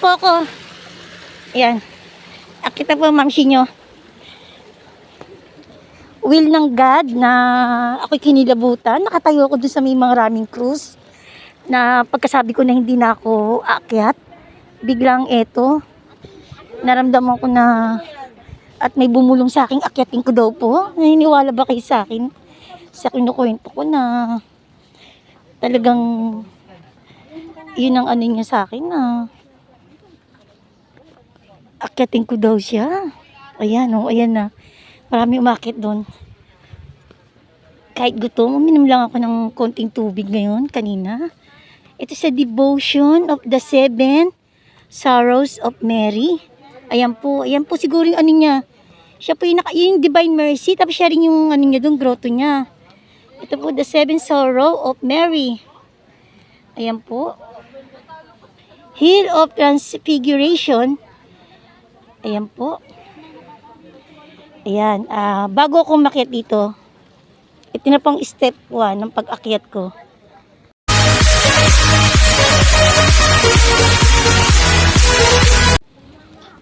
po ako. Ayan. Akit na po, mamsi nyo. Will ng God na ako'y kinilabutan. Nakatayo ako dun sa may maraming cruise. Na pagkasabi ko na hindi na ako aakyat. Biglang eto. Naramdaman ko na at may bumulong sa akin, akyatin ko daw po. Naniniwala ba kayo sa akin? Sa kinukwento ko na talagang yun ang ano niya sa akin na akyatin ko daw siya. Ayan o, ayan na. Marami umakit doon. Kahit gutom, uminom lang ako ng konting tubig ngayon, kanina. Ito sa Devotion of the Seven Sorrows of Mary. Ayan po siguro yung ano niya. Siya po yung Divine Mercy, tapos siya rin yung ano niya doon, grotto niya. Ito po, the Seven Sorrows of Mary. Ayan po. Hill of Transfiguration. Ayan po. Ayan. Bago ako umakyat dito, ito na pong step 1 ng pag-akyat ko.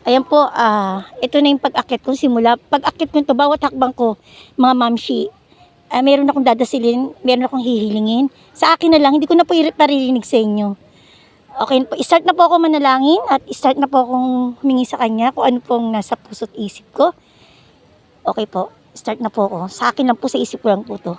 Ayan po, ito na yung pag-akyat ko simula. Pag-akyat ko ito, bawat hakbang ko, mga mamshi, meron akong dadasilin, meron akong hihilingin. Sa akin na lang, hindi ko na po paririnig sa inyo. Okay, start na po ako manalangin at start na po akong humingi sa kanya kung ano pong nasa puso't isip ko. Okay po, start na po ako. Sa akin lang po, sa isip ko lang po to.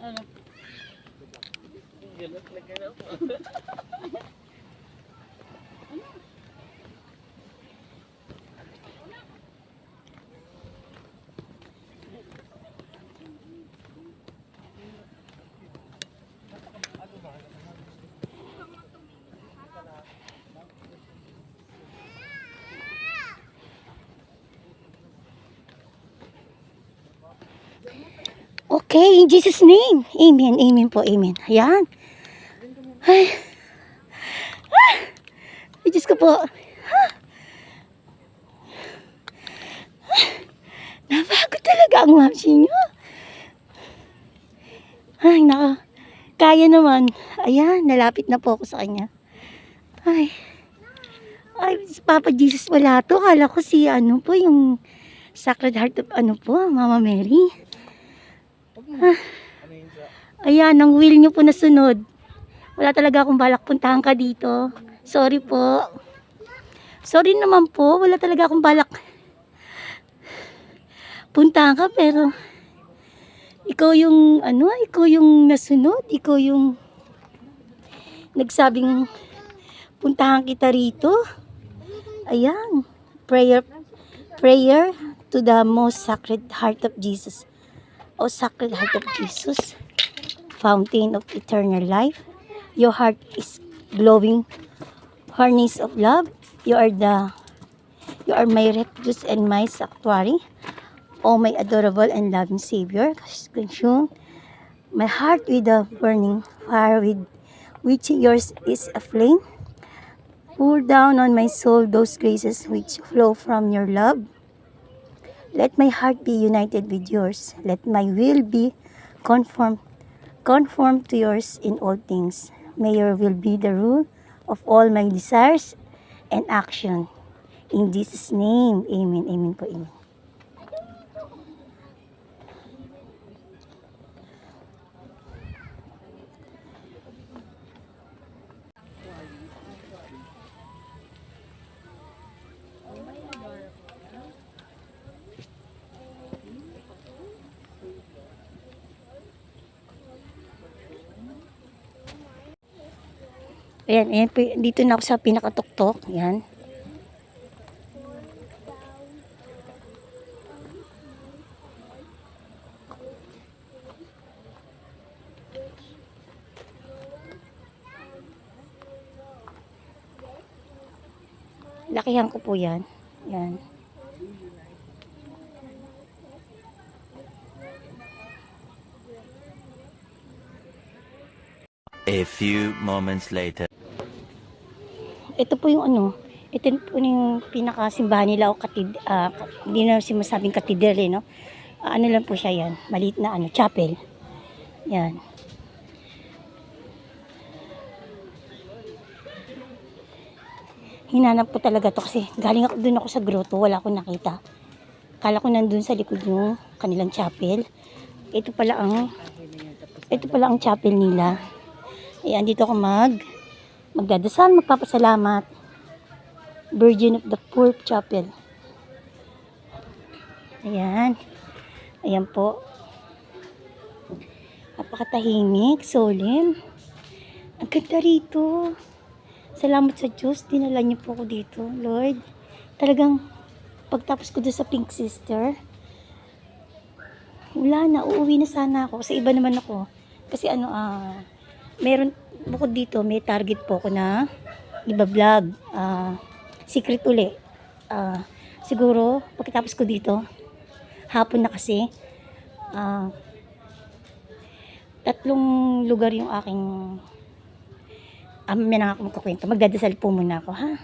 Ano? Galot na galot. Okay, in Jesus' name. Amen, amen po, amen. Ayan. Ay. Ay, Diyos ko po. Napagod talaga ang mamsi nyo. Ay, naka. Kaya naman. Ayan, nalapit na po ako sa kanya. Ay. Ay, Papa Jesus wala to. Kala ko si ano po, yung Sacred Heart of ano po, Mama Mary. Ayan, ang will nyo po nasunod. Wala talaga akong balak puntahan ka dito. Sorry po. Sorry naman po, wala talaga akong balak puntahan ka, pero ikaw yung ano, ikaw yung nasunod, ikaw yung nagsabing puntahan kita rito. Ayan, prayer to the most sacred heart of Jesus. O Sacred Heart of Jesus, fountain of eternal life. Your heart is glowing furnace of love. You are my refuge and my sanctuary. Oh, my adorable and loving Savior, consume my heart with a burning fire with which yours is a flame. Pour down on my soul those graces which flow from your love. Let my heart be united with yours. Let my will be conformed to yours in all things. May your will be the rule of all my desires and action. In Jesus' name, amen. Amen po, amen. Ayan, ayan po, dito na ako sa pinakatuktok. Ayan. Lakihan ko po yan. Ayan. A few moments later. Ito po yung ano, ito po yung pinakasimbahan nila o hindi na sinasabing katedral eh, no? Ano lang po siya yan, maliit na ano, chapel. Yan. Hinanap ko talaga to kasi galing ako dun ako sa grotto, wala akong nakita. Kala ko nandun sa likod yung kanilang chapel. Ito pala ang chapel nila. Ayan, dito ako magdadasal, magpapasalamat. Virgin of the Poor Chapel. Ayan. Ayan po. Napakatahimik, solemn. Ang ganda rito. Salamat sa Diyos, dinala niyo po ako dito, Lord. Talagang, pagtapos ko doon sa Pink Sister, wala na, uuwi na sana ako. Kasi iba naman ako. Kasi meron, bukod dito, may target po ako na iba-vlog. Secret uli. Siguro, pagkatapos ko dito, hapon na kasi, 3 lugar yung aking may ako magkukwento. Magdadasal po muna ako, ha?